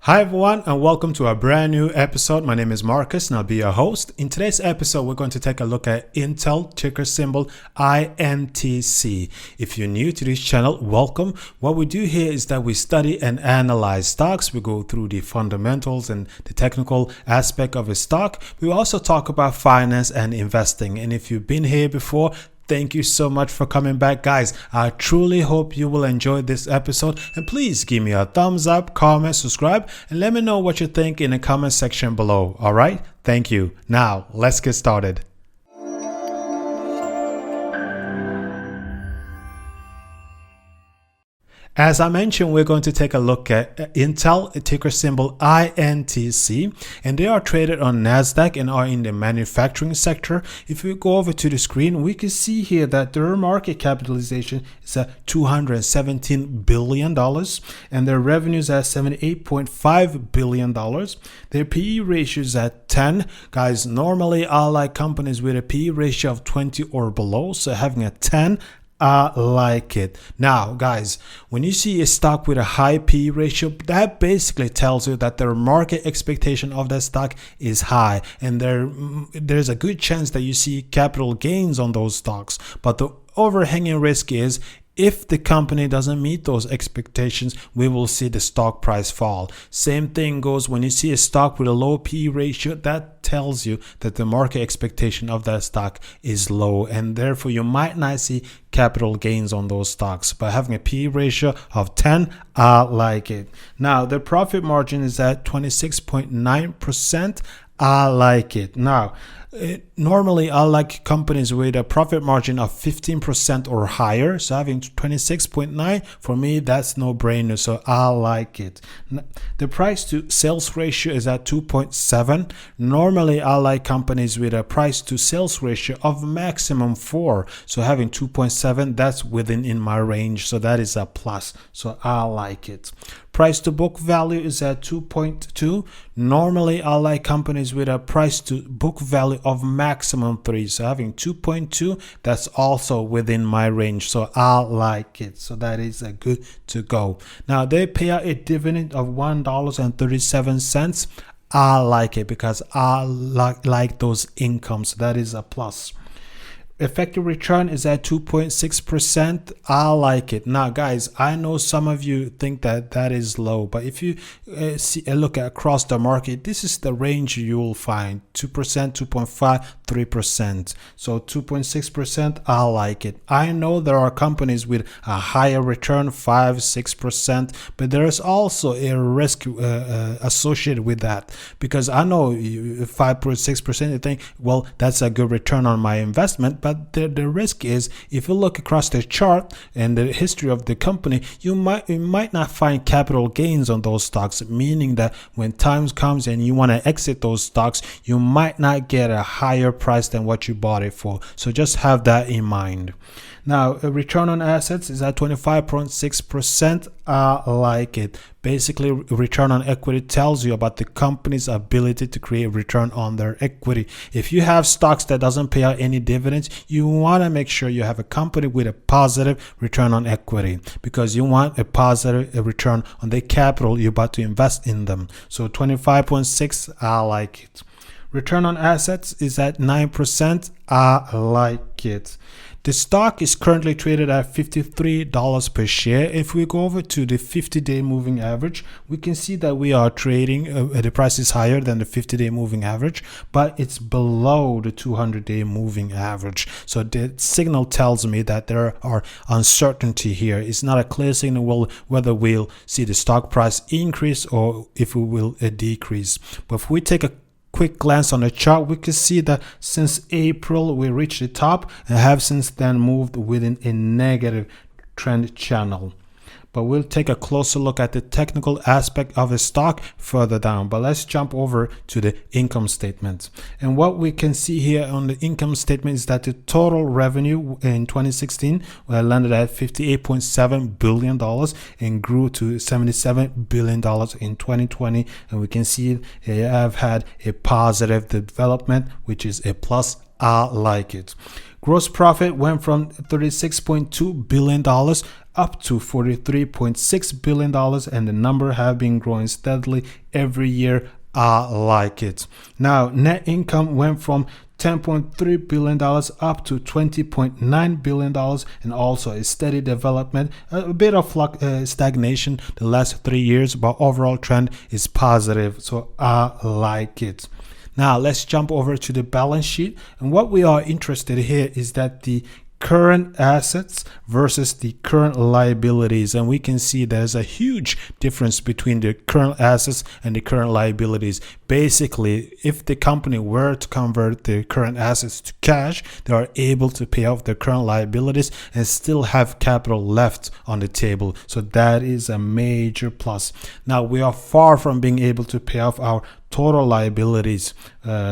Hi everyone, and welcome to a brand new episode. My name is Marcus and I'll be your host. In today's episode, we're going to take a look at Intel, ticker symbol INTC. If you're new to this channel, welcome. What we do here is that we study and analyze stocks. We go through the fundamentals and the technical aspect of a stock. We also talk about finance and investing. And if you've been here before, thank you so much for coming back, guys. I truly hope you will enjoy this episode, and please give me a thumbs up, comment, subscribe, and let me know what you think in the comment section below. All right, thank you. Now let's get started. As I mentioned, we're going to take a look at Intel, ticker symbol INTC, and they are traded on NASDAQ and are in the manufacturing sector. If we go over to the screen, we can see here that their market capitalization is at $217 billion and their revenues at $78.5 billion. Their PE ratio is at 10. Guys, normally I like companies with a PE ratio of 20 or below, so having a 10, I like it. Now, guys, when you see a stock with a high PE ratio, that basically tells you that their market expectation of that stock is high, and there's a good chance that you see capital gains on those stocks. But the overhanging risk is if the company doesn't meet those expectations, we will see the stock price fall. Same thing goes when you see a stock with a low PE ratio. That tells you that the market expectation of that stock is low, and therefore you might not see capital gains on those stocks. But having a PE ratio of 10, I like it. Now, the profit margin is at 26.9%. I like it. Now, normally I like companies with a profit margin of 15% or higher. So having 26.9, for me, that's no brainer. So I like it. The price to sales ratio is at 2.7. Normally I like companies with a price to sales ratio of maximum 4. So having 2.7, that's in my range. So that is a plus. So I like it. Price to book value is at 2.2. Normally I like companies with a price to book value of maximum 3. So having 2.2, that's also within my range. So I like it. So that is a good to go. Now they pay out a dividend of $1.37. I like it because I like those incomes. That is a plus. Effective return is at 2.6%. I like it. Now, guys, I know some of you think that that is low, but if you look at across the market, this is the range you will find: 2%, 2.5, 3%. So 2.6%, I like it. I know there are companies with a higher return, 5, 6%, but there is also a risk associated with that, because I know 5.6%, you think, well, that's a good return on my investment, but the risk is, if you look across the chart and the history of the company, you might not find capital gains on those stocks, meaning that when times comes and you want to exit those stocks, you might not get a higher price than what you bought it for. So just have that in mind. Now, a return on assets is at 25.6%. I like it. Basically, return on equity tells you about the company's ability to create return on their equity. If you have stocks that doesn't pay out any dividends, you want to make sure you have a company with a positive return on equity, because you want a positive return on the capital you're about to invest in them. So 25.6, I like it. Return on assets is at 9%. I like it. The stock is currently traded at $53 per share. If we go over to the 50-day moving average, we can see that we are trading, the price is higher than the 50-day moving average, but it's below the 200-day moving average. So the signal tells me that there are uncertainty here. It's not a clear signal whether we'll see the stock price increase or if it will decrease. But if we take a quick glance on the chart, we can see that since April we reached the top and have since then moved within a negative trend channel. But we'll take a closer look at the technical aspect of a stock further down. But let's jump over to the income statement. And what we can see here on the income statement is that the total revenue in 2016 landed at $58.7 billion and grew to $77 billion in 2020. And we can see they have had a positive development, which is a plus. I like it. Gross profit went from $36.2 billion up to $43.6 billion, and the number have been growing steadily every year. I like it. Now, net income went from $10.3 billion up to $20.9 billion, and also a steady development, a bit of stagnation the last 3 years, but overall trend is positive, so I like it. Now let's jump over to the balance sheet, and what we are interested here is that the current assets versus the current liabilities, and we can see there's a huge difference between the current assets and the current liabilities. Basically, if the company were to convert the current assets to cash, they are able to pay off their current liabilities and still have capital left on the table, so that is a major plus. Now we are far from being able to pay off our total liabilities,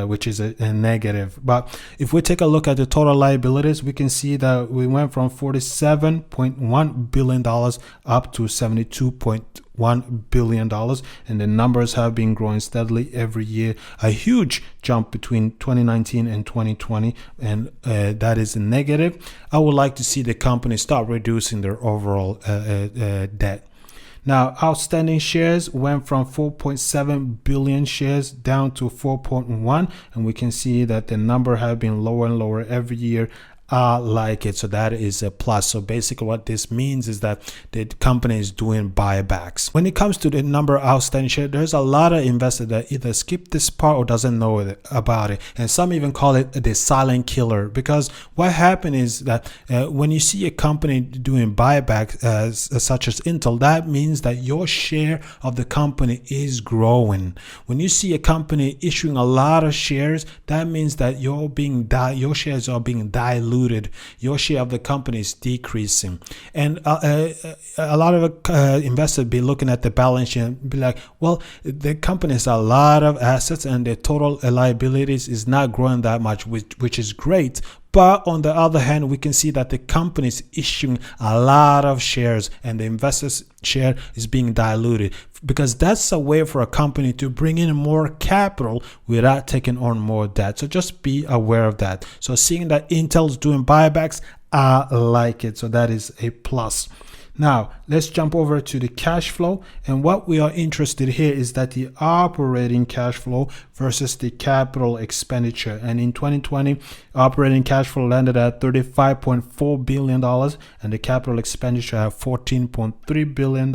which is a negative. But if we take a look at the total liabilities, we can see that we went from $47.1 billion up to $72.1 billion, and the numbers have been growing steadily every year. A huge jump between 2019 and 2020, and that is a negative. I would like to see the company start reducing their overall debt. Now, outstanding shares went from 4.7 billion shares down to 4.1, and we can see that the number have been lower and lower every year. I like it, so that is a plus. So basically what this means is that the company is doing buybacks. When it comes to the number of outstanding shares, there's a lot of investors that either skip this part or doesn't know about it, and some even call it the silent killer, because what happened is that when you see a company doing buybacks such as Intel, that means that your share of the company is growing. When you see a company issuing a lot of shares, that means that your shares are being diluted. Your share of the company is decreasing, and a lot of investors be looking at the balance sheet and be like, well, the company has a lot of assets and the total liabilities is not growing that much, which is great. But on the other hand, we can see that the company is issuing a lot of shares and the investors' share is being diluted, because that's a way for a company to bring in more capital without taking on more debt. So just be aware of that. So seeing that Intel's doing buybacks, I like it. So that is a plus. Now, let's jump over to the cash flow. And what we are interested here is that the operating cash flow versus the capital expenditure. And in 2020, operating cash flow landed at $35.4 billion and the capital expenditure at $14.3 billion.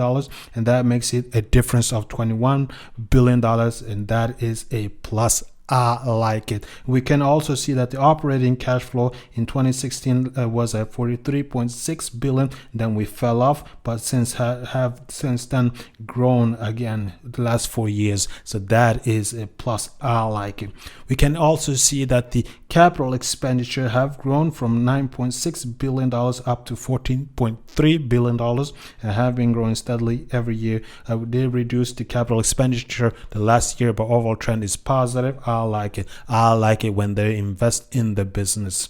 And that makes it a difference of $21 billion. And that is a plus. I like it. We can also see that the operating cash flow in 2016 was at $43.6 billion. Then we fell off, but since then grown again the last 4 years. So that is a plus. I like it. We can also see that the capital expenditure have grown from $9.6 billion up to $14.3 billion and have been growing steadily every year. They reduced the capital expenditure the last year, but overall trend is positive. I like it. I like it when they invest in the business.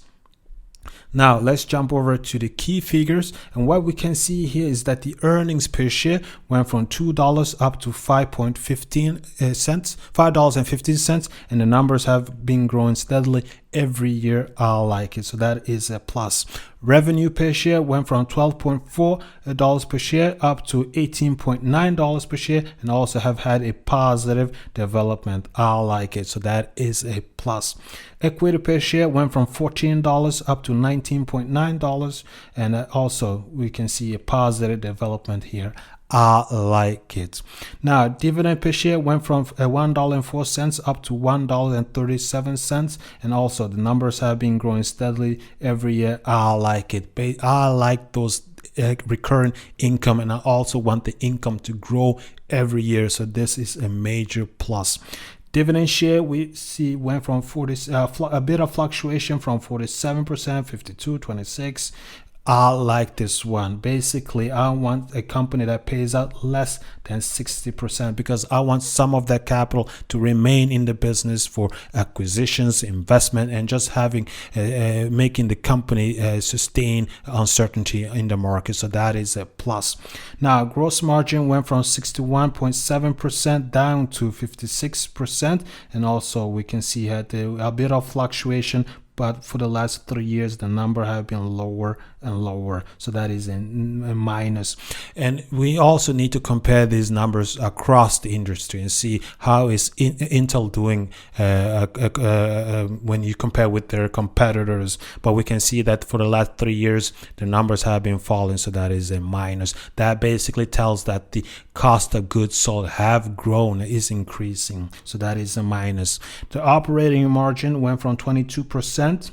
Now let's jump over to the key figures, and what we can see here is that the earnings per share went from $2 up to $5.15, and the numbers have been growing steadily every year. I like it. So that is a plus. Revenue per share went from $12.4 per share up to $18.9 per share, and also have had a positive development. I like it. So that is a plus. Equity per share went from $14 up to $19.9, and also we can see a positive development here. I like it. Now, dividend per share went from $1.04 up to $1.37, and also the numbers have been growing steadily every year. I like it. I like those recurring income, and I also want the income to grow every year. So this is a major plus. Dividend share we see went from a bit of fluctuation from 47%, 52, 26. I like this one. Basically, I want a company that pays out less than 60%, because I want some of that capital to remain in the business for acquisitions, investment, and just having making the company sustain uncertainty in the market. So that is a plus. Now, gross margin went from 61.7% down to 56%, and also we can see a bit of fluctuation, but for the last 3 years the number have been lower and lower, so that is a minus. And we also need to compare these numbers across the industry and see how is Intel doing when you compare with their competitors. But we can see that for the last 3 years the numbers have been falling, so that is a minus. That basically tells that the cost of goods sold have grown, is increasing, so that is a minus. The operating margin went from 22%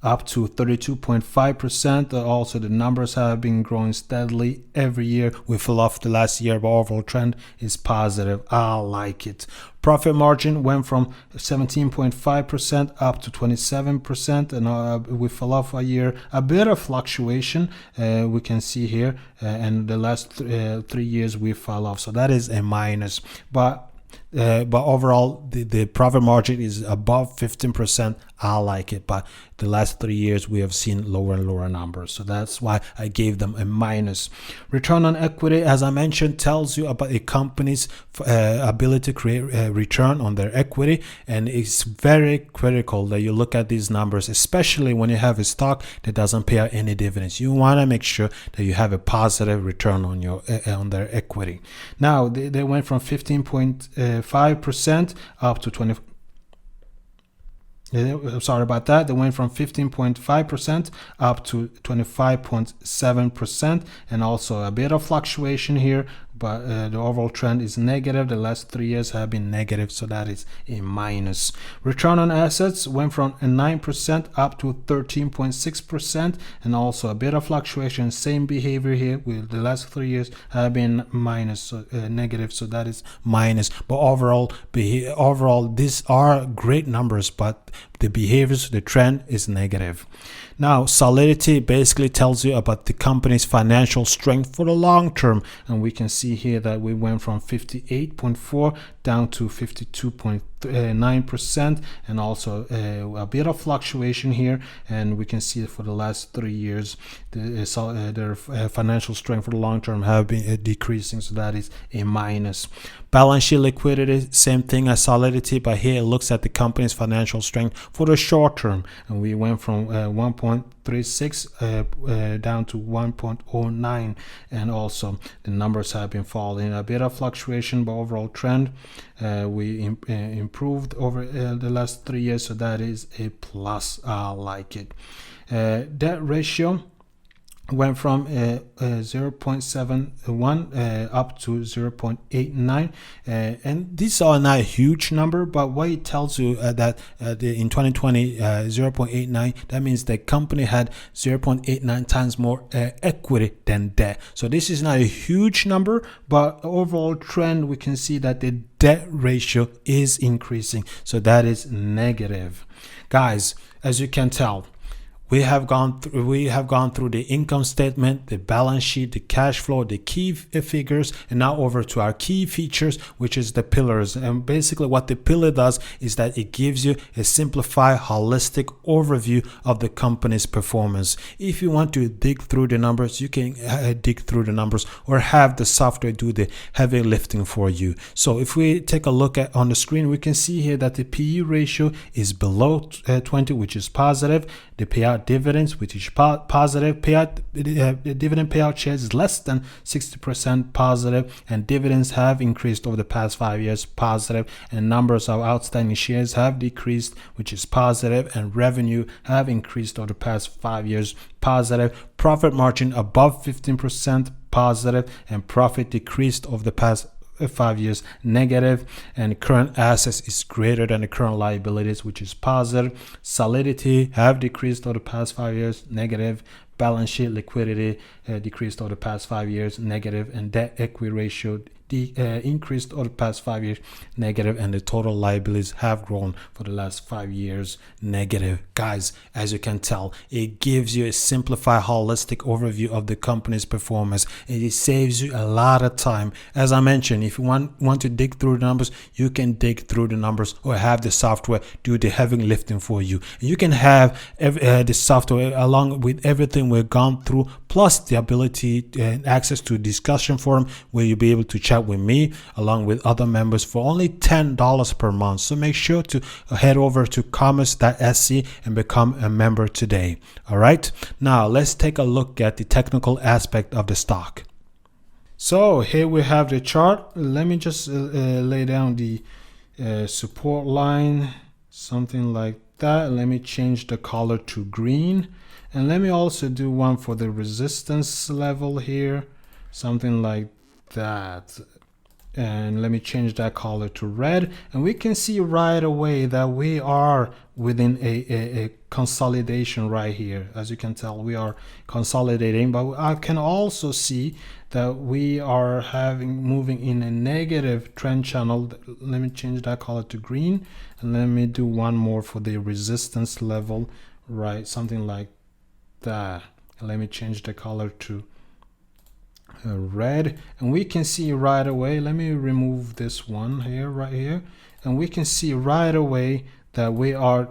up to 32.5%. Also the numbers have been growing steadily every year. We fell off the last year, but overall trend is positive. I like it. Profit margin went from 17.5% up to 27%, and we fell off a year. A bit of fluctuation we can see here, and the last 3 years we fell off, so that is a minus. But overall the profit margin is above 15%. I like it, but the last 3 years we have seen lower and lower numbers, so that's why I gave them a minus. Return on equity, as I mentioned, tells you about a company's ability to create a return on their equity, and it's very critical that you look at these numbers, especially when you have a stock that doesn't pay out any dividends. You want to make sure that you have a positive return on your on their equity. Now they went from 15.5% up to 20. Sorry about that. They went from 15.5% up to 25.7%, and also a bit of fluctuation here, but the overall trend is negative. The last 3 years have been negative, so that is a minus. Return on assets went from 9% up to 13.6%, and also a bit of fluctuation. Same behavior here, with the last 3 years have been minus, so negative, so that is minus. But overall these are great numbers, but the behaviors, the trend is negative. Now solidity basically tells you about the company's financial strength for the long term, and we can see here that we went from 58.4 down to 52.9%, and also a bit of fluctuation here, and we can see for the last 3 years their financial strength for the long term have been decreasing, so that is a minus. Balance sheet liquidity, same thing as solidity, but here it looks at the company's financial strength for the short term, and we went from 1.36 down to 1.09, and also the numbers have been falling. A bit of fluctuation, but overall trend we improved over the last 3 years, so that is a plus. I like it. Debt ratio went from 0.71 up to 0.89, and these are not a huge number, but what it tells you that in 2020 0.89, that means the company had 0.89 times more equity than debt. So this is not a huge number, but overall trend we can see that the debt ratio is increasing, so that is negative. Guys, as you can tell, we have gone through the income statement, the balance sheet, the cash flow, the key figures, and now over to our key features, which is the pillars. And basically what the pillar does is that it gives you a simplified, holistic overview of the company's performance. If you want to dig through the numbers, you can dig through the numbers, or have the software do the heavy lifting for you. So if we take a look at on the screen, we can see here that the PE ratio is below 20, which is positive. The payout dividends, which is positive. Dividend payout shares is less than 60% positive, and dividends have increased over the past 5 years, positive, and numbers of outstanding shares have decreased, which is positive, and revenue have increased over the past 5 years, positive. Profit margin above 15%, positive, and profit decreased over the past 5 years, negative, and current assets is greater than the current liabilities, which is positive. Solidity have decreased over the past 5 years, negative. Balance sheet liquidity decreased over the past 5 years, negative, and debt equity ratio increased over the past 5 years, negative, and the total liabilities have grown for the last 5 years, negative. Guys, as you can tell, it gives you a simplified, holistic overview of the company's performance, and it saves you a lot of time. As I mentioned, if you want to dig through the numbers, you can dig through the numbers, or have the software do the heavy lifting for you. And you can have the software along with everything we've gone through, plus the ability and access to a discussion forum where you'll be able to chat chat with me along with other members for only $10 per month. So make sure to head over to comus.se and become a member today. All right, now let's take a look at the technical aspect of the stock. So here we have the chart. Let me just lay down the support line, something like that. Let me change the color to green, and let me also do one for the resistance level here, something like that. And let me change that color to red, and we can see right away that we are within a consolidation right here. As you can tell, we are consolidating, but I can also see that we are moving in a negative trend channel. Let me change that color to green, and let me do one more for the resistance level, right, something like that. And let me change the color to red, and we can see right away, let me remove this one here, right here, and we can see right away that we are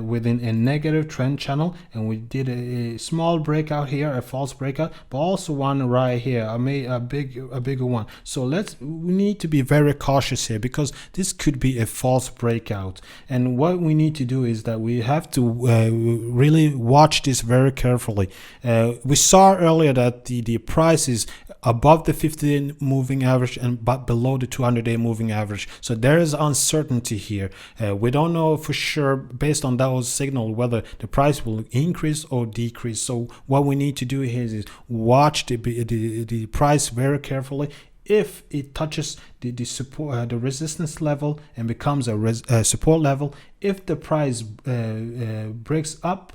within a negative trend channel, and we did a small breakout here, a false breakout, but also one right here, I made a bigger one. So we need to be very cautious here, because this could be a false breakout, and what we need to do is that we have to really watch this very carefully. We saw earlier that the price is above the 50-day moving average and but below the 200-day moving average, so there is uncertainty here. We don't know for sure based on those signals whether the price will increase or decrease. So what we need to do here is watch the price very carefully. If it touches the support, the resistance level, and becomes a support level, if the price breaks up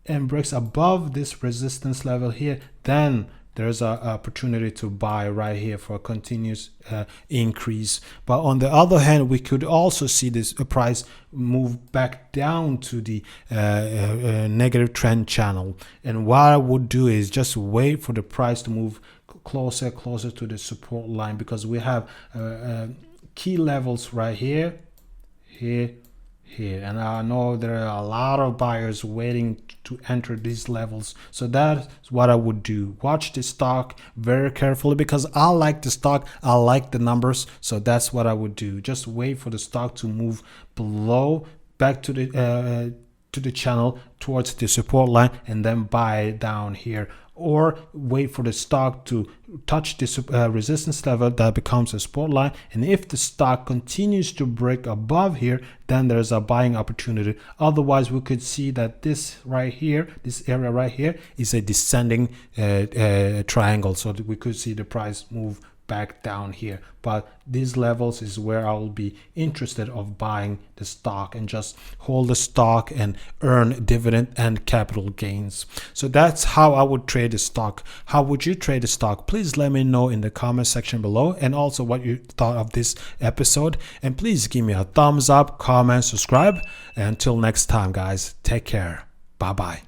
and breaks above this resistance level here, then there's an opportunity to buy right here for a continuous increase. But on the other hand, we could also see this price move back down to the negative trend channel. And what I would do is just wait for the price to move closer to the support line, because we have key levels right here, here, and I know there are a lot of buyers waiting to enter these levels. So that's what I would do. Watch the stock very carefully, because I like the stock, I like the numbers, so that's what I would do. Just wait for the stock to move below, back to the channel towards the support line, and then buy down here, or wait for the stock to touch this resistance level that becomes a support line. And if the stock continues to break above here, then there's a buying opportunity. Otherwise, we could see that this right here, this area right here, is a descending triangle, so that we could see the price move back down here. But these levels is where I will be interested of buying the stock, and just hold the stock and earn dividend and capital gains. So that's how I would trade the stock. How would you trade the stock? Please let me know in the comment section below, and also what you thought of this episode. And please give me a thumbs up, comment, subscribe. And until next time, guys, take care. Bye bye.